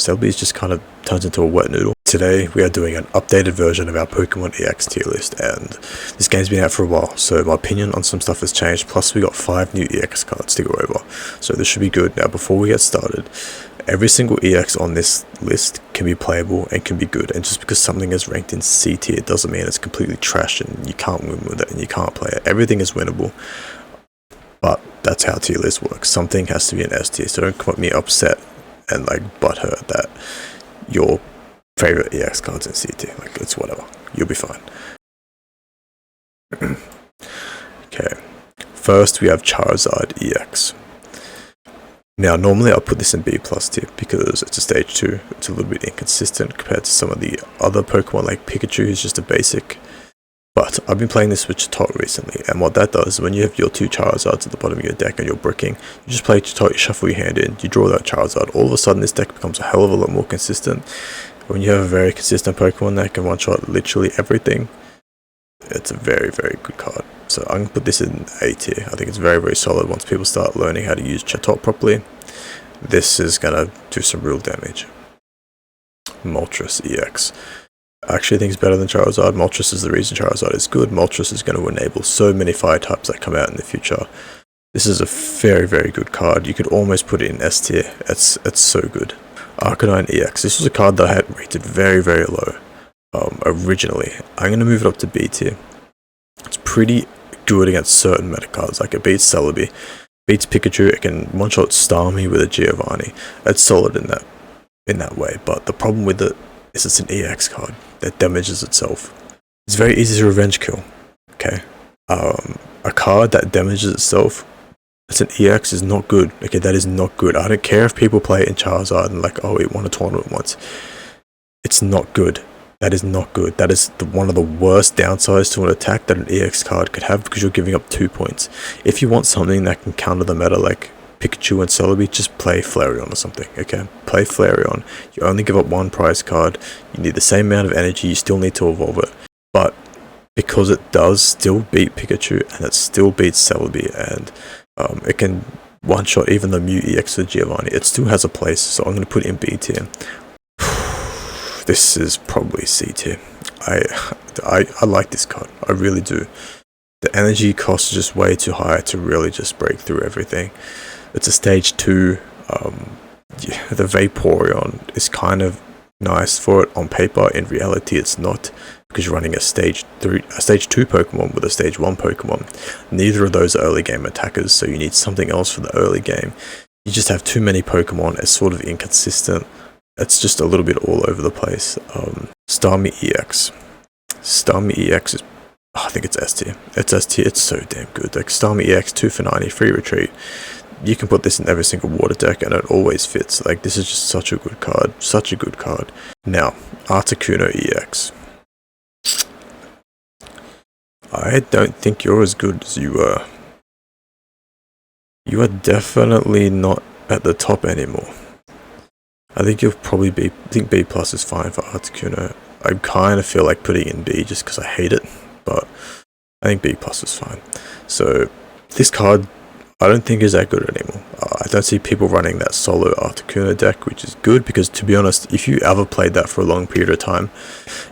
Celebi just kind of turns into a wet noodle. Today we are doing an updated version of our Pokemon EX tier list, and this game's been out for a while, so my opinion on some stuff has changed, plus we got 5 new EX cards to go over, so this should be good. Now before we get started, every single EX on this list can be playable and can be good, and just because something is ranked in C tier doesn't mean it's completely trash and you can't win with it and you can't play it. Everything is winnable, but that's how tier list works. Something has to be an S tier, so don't come at me upset and like butthurt that your favorite EX cards in C tier. Like, it's whatever, you'll be fine. Okay, first we have Charizard EX. Now normally I'll put this in B+ tier because it's a stage 2, it's a little bit inconsistent compared to some of the other Pokemon like Pikachu, who's just a basic. But I've been playing this with Chatot recently, and what that does, when you have your 2 Charizards at the bottom of your deck and you're bricking, you just play Chatot, you shuffle your hand in, you draw that Charizard, all of a sudden this deck becomes a hell of a lot more consistent. When you have a very consistent Pokemon that can one-shot literally everything, it's a very, very good card. So I'm going to put this in A tier. I think it's very, very solid. Once people start learning how to use Chatot properly, this is going to do some real damage. Moltres EX. I actually think it's better than Charizard. Moltres is the reason Charizard is good. Moltres is going to enable so many fire types that come out in the future. This is a very, very good card. You could almost put it in S tier. It's so good. Arcanine EX. This was a card that I had rated very, very low originally. I'm going to move it up to B tier. It's pretty good against certain meta cards. Like, it beats Celebi, beats Pikachu. It can one-shot Starmie with a Giovanni. It's solid in that way. But the problem with it is it's an EX card that damages itself. It's very easy to revenge kill. Okay, a card that damages itself, it's an EX, is not good. Okay, that is not good. I don't care if people play it in Charizard and like, oh, it won a tournament once. It's not good. That is not good. That is one of the worst downsides to an attack that an EX card could have, because you're giving up 2 points. If you want something that can counter the meta like Pikachu and Celebi, just play Flareon or something, okay? Play Flareon. You only give up 1 prize card. You need the same amount of energy. You still need to evolve it. But because it does still beat Pikachu and it still beats Celebi, and it can one-shot even the Mew EX for Giovanni, it still has a place, so I'm going to put it in B tier. This is probably C tier. I like this card. I really do. The energy cost is just way too high to really just break through everything. It's a stage 2. Yeah, the Vaporeon is kind of nice for it on paper. In reality, it's not, because you're running a stage 2 Pokemon with a stage 1 Pokemon. Neither of those are early game attackers, so you need something else for the early game. You just have too many Pokemon. It's sort of inconsistent. It's just a little bit all over the place. Starmie EX. Starmie EX is, I think it's S tier. It's S tier. It's so damn good. Like, Starmie EX, 2 for 90, free retreat. You can put this in every single water deck and it always fits. Like, this is just such a good card. Such a good card. Now, Articuno EX. I don't think you're as good as you were. You are definitely not at the top anymore. I think you'll probably be, I think B+ is fine for Articuno. I kind of feel like putting it in B just because I hate it, but I think B+ is fine. So this card, I don't think is that good anymore. I don't see people running that solo Articuno deck, which is good, because to be honest, if you ever played that for a long period of time,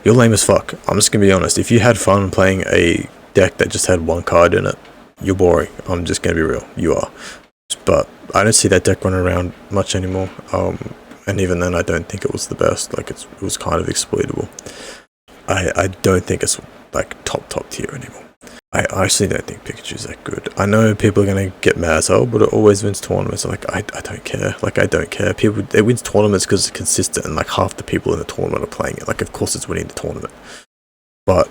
you're lame as fuck. I'm just going to be honest. If you had fun playing a deck that just had 1 card in it, you're boring. I'm just going to be real. You are. But I don't see that deck running around much anymore. And even then, I don't think it was the best. Like, it was kind of exploitable. I don't think it's like top tier anymore. I actually don't think Pikachu's that good. I know people are going to get mad as hell, but it always wins tournaments. Like, I don't care. Like, I don't care. It wins tournaments because it's consistent, and like half the people in the tournament are playing it. Like, of course it's winning the tournament. But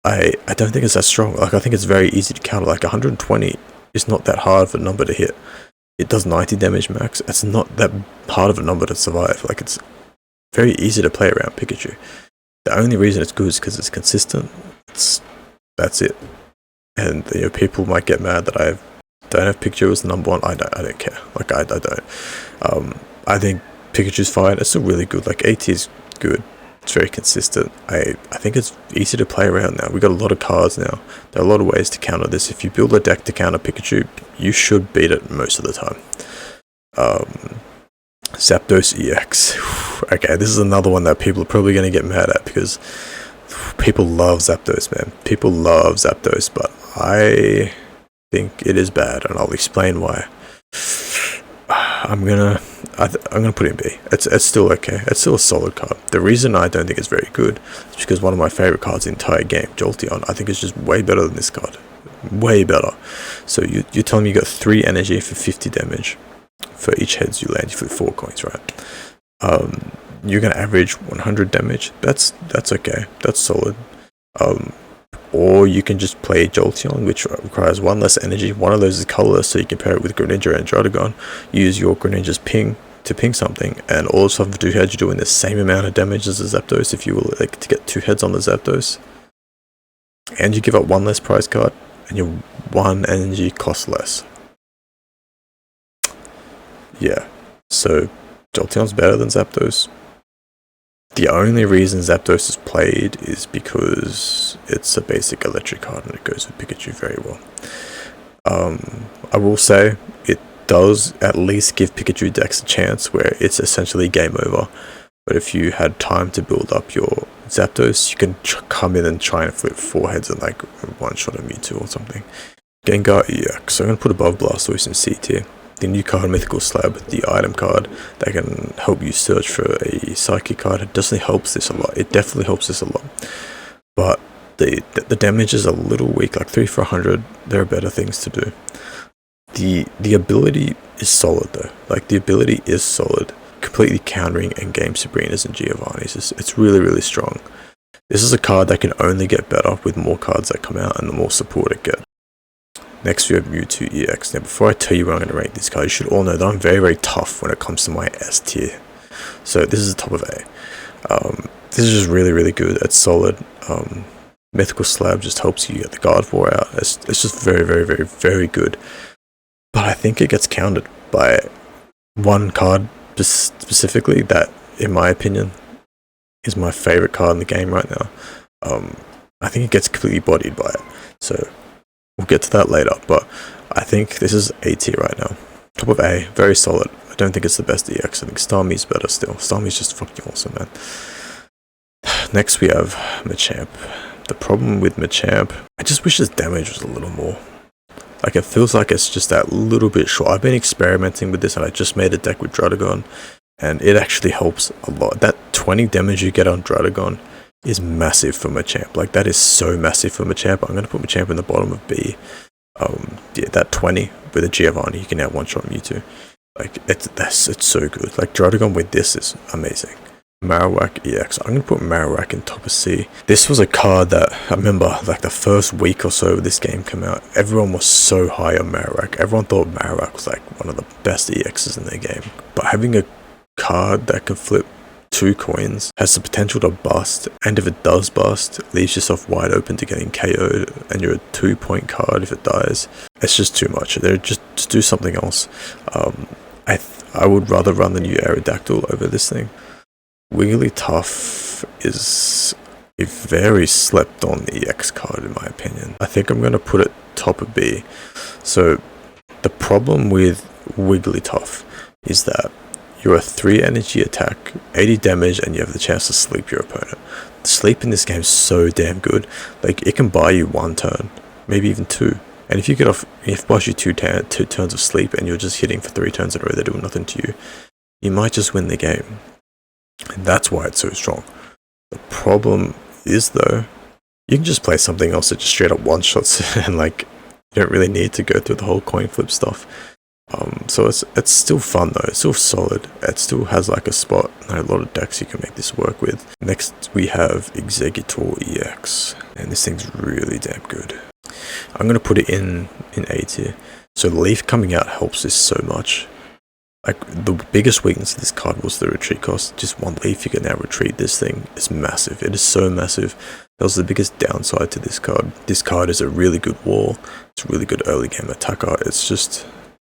I don't think it's that strong. Like, I think it's very easy to counter. Like, 120 is not that hard of a number to hit. It does 90 damage max. It's not that hard of a number to survive. Like, it's very easy to play around Pikachu. The only reason it's good is because it's consistent. That's it. And you know, people might get mad that I don't have Pikachu as number 1. I don't care. Like, I don't. I think Pikachu's fine. It's still really good. Like, AT is good. It's very consistent. I think it's easy to play around now. We got a lot of cards now. There are a lot of ways to counter this. If you build a deck to counter Pikachu, you should beat it most of the time. Zapdos EX. Okay, this is another one that people are probably going to get mad at because people love Zapdos, man. People love Zapdos, but I think it is bad, and I'll explain why. I'm gonna put it in B. It's still okay. It's still a solid card. The reason I don't think it's very good is because one of my favorite cards in the entire game, Jolteon, I think is just way better than this card. Way better. So you're telling me you got 3 energy for 50 damage for each heads you land. You flip 4 coins, right? You're gonna average 100 damage. That's okay. That's solid. Or you can just play Jolteon, which requires 1 less energy. One of those is colorless, so you can pair it with Greninja and Druddigon. Use your Greninja's ping to ping something, and all of a sudden for 2 heads you're doing the same amount of damage as the Zapdos if you were like to get 2 heads on the Zapdos. And you give up 1 less prize card, and your 1 energy costs less. Yeah, so Jolteon's better than Zapdos. The only reason Zapdos is played is because it's a basic electric card and it goes with Pikachu very well. I will say it does at least give Pikachu decks a chance where it's essentially game over. But if you had time to build up your Zapdos, you can come in and try and flip 4 heads and like one-shot a Mewtwo or something. Gengar EX, so I'm going to put above Blastoise in C tier. The new card, Mythical Slab, the item card that can help you search for a psychic card. It definitely helps this a lot. It definitely helps this a lot. But the damage is a little weak, like 3 for 100. There are better things to do. The ability is solid though. Like the ability is solid. Completely countering endgame Sabrina's and Giovanni's. It's really, really strong. This is a card that can only get better with more cards that come out and the more support it gets. Next we have Mewtwo EX. Now before I tell you where I'm going to rank this card, you should all know that I'm very, very tough when it comes to my S tier. So this is the top of A. This is just really, really good. It's solid. Mythical Slab just helps you get the Gardevoir out. It's just very, very, very, very good. But I think it gets countered by one card specifically that, in my opinion, is my favorite card in the game right now. I think it gets completely bodied by it. So we'll get to that later, but I think this is A tier right now. Top of A, very solid. I don't think it's the best EX. I think Starmie's better still. Starmie's just fucking awesome, man. Next we have Machamp. The problem with Machamp, I just wish his damage was a little more. Like it feels like it's just that little bit short. I've been experimenting with this and I just made a deck with Druddigon and it actually helps a lot. That 20 damage you get on Druddigon is massive for Machamp. Like that is so massive for Machamp. I'm going to put Machamp in the bottom of B. Yeah, that 20 with a Giovanni, you can now one-shot Mewtwo. Like it's so good. Like Druddigon with this is amazing. Marowak EX. I'm going to put Marowak in top of C. This was a card that I remember like the first week or so this game came out, everyone was so high on Marowak. Everyone thought Marowak was like one of the best EXs in their game. But having a card that can flip 2 coins has the potential to bust, and if it does bust, it leaves yourself wide open to getting KO'd and you're a 2-point card if it dies. It's just too much. They're just do something else. I would rather run the new Aerodactyl over this thing. Wigglytuff is a very slept on EX card in my opinion. I think I'm going to put it top of B. So the problem with Wigglytuff is that you're a 3 energy attack, 80 damage, and you have the chance to sleep your opponent. The sleep in this game is so damn good. Like it can buy you 1 turn, maybe even 2. And if you get off, if it buys you 2 turns of sleep and you're just hitting for 3 turns in a row, they're doing nothing to you, you might just win the game. And that's why it's so strong. The problem is though, you can just play something else that just straight up one-shots and like you don't really need to go through the whole coin flip stuff. So it's still fun though, it's still solid, it still has like a spot and a lot of decks you can make this work with. Next we have Exeggutor EX, and this thing's really damn good. I'm going to put it in A tier. So Leaf coming out helps this so much. Like the biggest weakness of this card was the retreat cost. Just 1 leaf, you can now retreat this thing. It's massive. It is so massive. That was the biggest downside to this card. This card is a really good wall. It's a really good early game attacker. It's just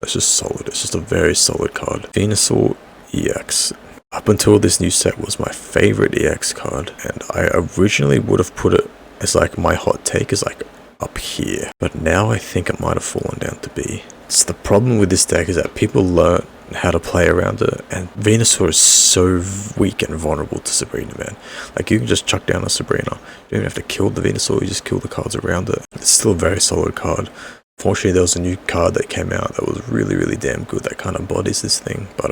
solid. It's just a very solid card. Venusaur EX. Up until this new set was my favorite EX card, and I originally would have put it as like my hot take is like up here. But now I think it might have fallen down to B. So the problem with this deck is that people learn how to play around it, and Venusaur is so weak and vulnerable to Sabrina, man. Like, you can just chuck down a Sabrina. You don't even have to kill the Venusaur, you just kill the cards around it. It's still a very solid card. Fortunately, there was a new card that came out that was really, really damn good that kind of embodies this thing. But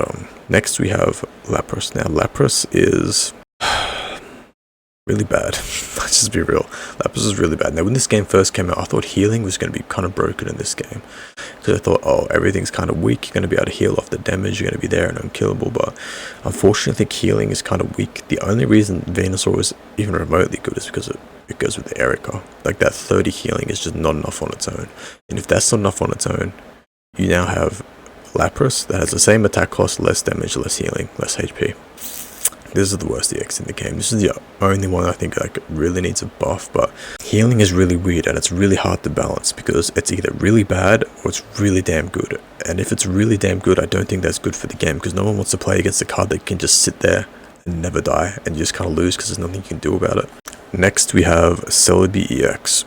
next we have Lapras. Now, Lapras is really bad. Let's just be real. Lapras is really bad. Now, when this game first came out, I thought healing was going to be kind of broken in this game. Because I thought, oh, everything's kind of weak. You're going to be able to heal off the damage. You're going to be there and unkillable. But unfortunately, I think healing is kind of weak. The only reason Venusaur is even remotely good is because it goes with the Erica. Like, that 30 healing is just not enough on its own. And if that's not enough on its own, you now have Lapras that has the same attack cost, less damage, less healing, less HP. This is the worst EX in the game. This is the only one I think like really needs a buff, but healing is really weird and it's really hard to balance because it's either really bad or it's really damn good. And if it's really damn good, I don't think that's good for the game because no one wants to play against a card that can just sit there and never die and you just kind of lose because there's nothing you can do about it. Next we have Celebi EX.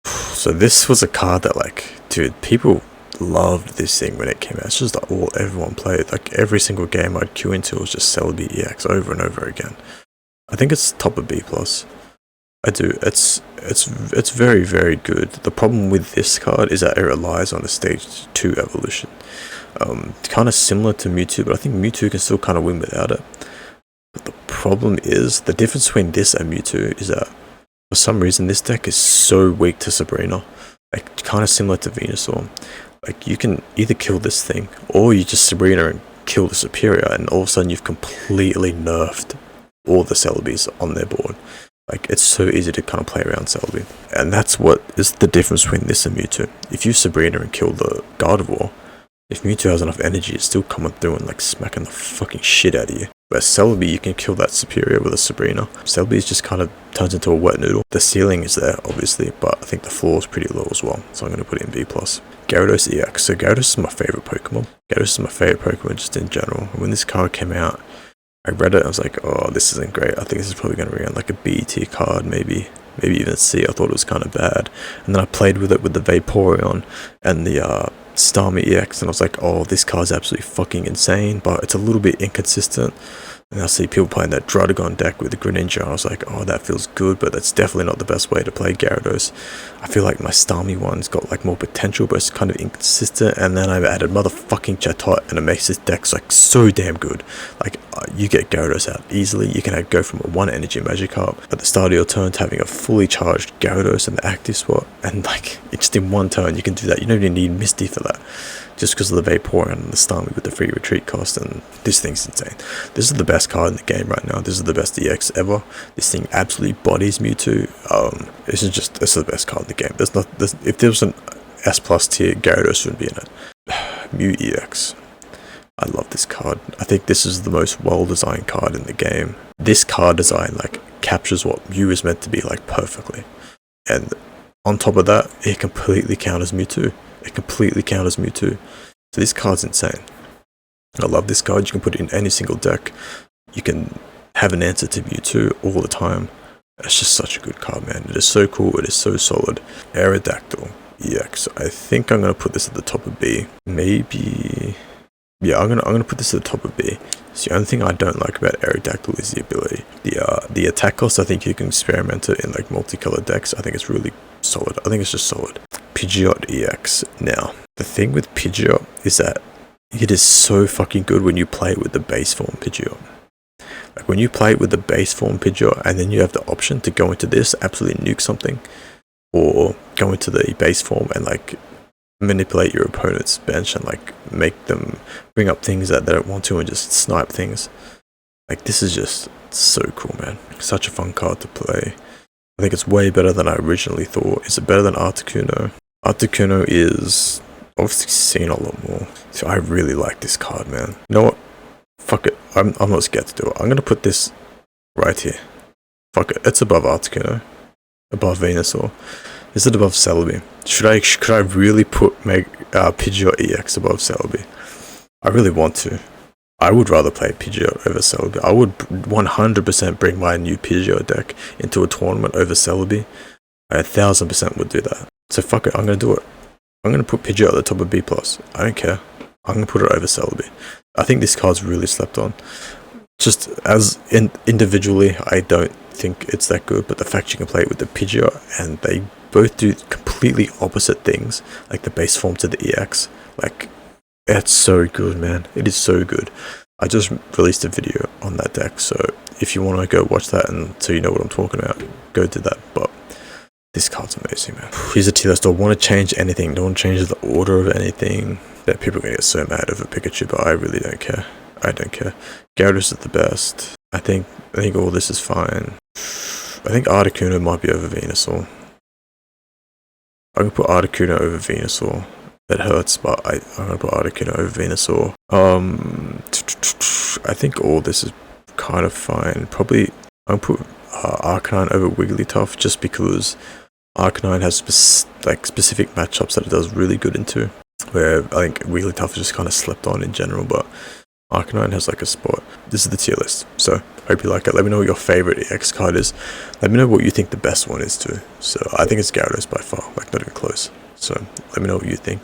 So this was a card that, like, dude, people loved this thing when it came out. It's just like all everyone played. Like, every single game I'd queue into was just Celebi EX over and over again. I think it's top of B+. I do. It's very, very good. The problem with this card is that it relies on a stage 2 evolution. Kind of similar to Mewtwo, but I think Mewtwo can still kind of win without it. But the problem is, the difference between this and Mewtwo is that for some reason this deck is so weak to Sabrina. Like, kind of similar to Venusaur. Like, you can either kill this thing, or you just Sabrina and kill the Superior, and all of a sudden you've completely nerfed all the Celebis on their board. Like, it's so easy to kind of play around Celebi. And that's what is the difference between this and Mewtwo. If you Sabrina and kill the Gardevoir, if Mewtwo has enough energy, it's still coming through and, like, smacking the fucking shit out of you. But Celebi, you can kill that Superior with a Sabrina. Celebi just kind of turns into a wet noodle. The ceiling is there, obviously, but I think the floor is pretty low as well. So I'm going to put it in B+. Gyarados EX. So Gyarados is my favorite Pokemon. Gyarados is my favorite Pokemon just in general. When this card came out, I read it, I was like, oh, this isn't great. I think this is probably going to be like a B tier card, maybe even C. I thought it was kind of bad. And then I played with it with the Vaporeon and the Starmie EX, and I was like, oh, this card's absolutely fucking insane, but it's a little bit inconsistent. And I see people playing that Druddigon deck with the Greninja, I was like, oh, that feels good, but that's definitely not the best way to play Gyarados. I feel like my Starmie one's got like more potential, but it's kind of inconsistent. And then I've added motherfucking Chatot, and it makes this deck like so damn good. Like, you get Gyarados out easily. You can go from a 1 energy Magikarp at the start of your turn to having a fully charged Gyarados in the active spot, and like, it's just in one turn you can do that. You don't even need Misty for that, just because of the Vaporeon and the Starmie with the free retreat cost, and this thing's insane. This is the best card in the game right now. This is the best EX ever. This thing absolutely bodies Mewtwo. This is the best card in the game. If there was an S+ tier, Gyarados shouldn't be in it. Mew EX. I love this card. I think this is the most well-designed card in the game. This card design like captures what Mew is meant to be like perfectly. And on top of that, it completely counters Mewtwo. So this card's insane. I love this card. You can put it in any single deck. You can have an answer to Mewtwo all the time. It's just such a good card, man. It is so cool. It is so solid. Aerodactyl EX. I think I'm gonna put this at the top of B. Maybe. Yeah, I'm gonna put this at the top of B. So the only thing I don't like about Aerodactyl is the ability. The attack cost, I think you can experiment it in like multicolored decks. I think it's really solid. I think it's just solid. Pidgeot EX. Now, the thing with Pidgeot is that it is so fucking good when you play it with the base form Pidgeot. Like, when you play it with the base form Pidgeot and then you have the option to go into this, absolutely nuke something, or go into the base form and like manipulate your opponent's bench and like make them bring up things that they don't want to and just snipe things. Like, this is just so cool, man. Such a fun card to play. I think it's way better than I originally thought. Is it better than Articuno? Articuno is obviously seen a lot more. So I really like this card, man. You know what? Fuck it. I'm not scared to do it. I'm gonna put this right here. Fuck it. It's above Articuno. Above Venusaur. Is it above Celebi? Could I really put Pidgeot EX above Celebi? I really want to. I would rather play Pidgeot over Celebi. I would 100% bring my new Pidgeot deck into a tournament over Celebi. I 1000% would do that. So fuck it, I'm gonna do it. I'm gonna put Pidgeot at the top of B+. I don't care. I'm gonna put it over Celebi. I think this card's really slept on. Just as individually, I don't think it's that good, but the fact you can play it with the Pidgeot and they both do completely opposite things, like the base form to the EX, like, it's so good, man. It is so good. I just released a video on that deck, so if you want to go watch that and so you know what I'm talking about, go do that. But this card's amazing, man. Here's a tier list. Don't want to change anything. Don't want to change the order of anything. That people are going to get so mad over Pikachu, but I really don't care. I don't care. Gyarados is the best. I think all this is fine. I think Articuno might be over Venusaur. I'm going to put Articuno over Venusaur. That hurts, but I'm going to put Articuno over Venusaur. I think all this is kind of fine. Probably I'm going to put Arcanine over Wigglytuff just because Arcanine has specific matchups that it does really good into. Where I think Wigglytuff is just kind of slept on in general, but Arcanine has like a spot. This is the tier list, so hope you like it. Let me know what your favorite EX card is. Let me know what you think the best one is too. So I think it's Gyarados by far, like not even close. So let me know what you think.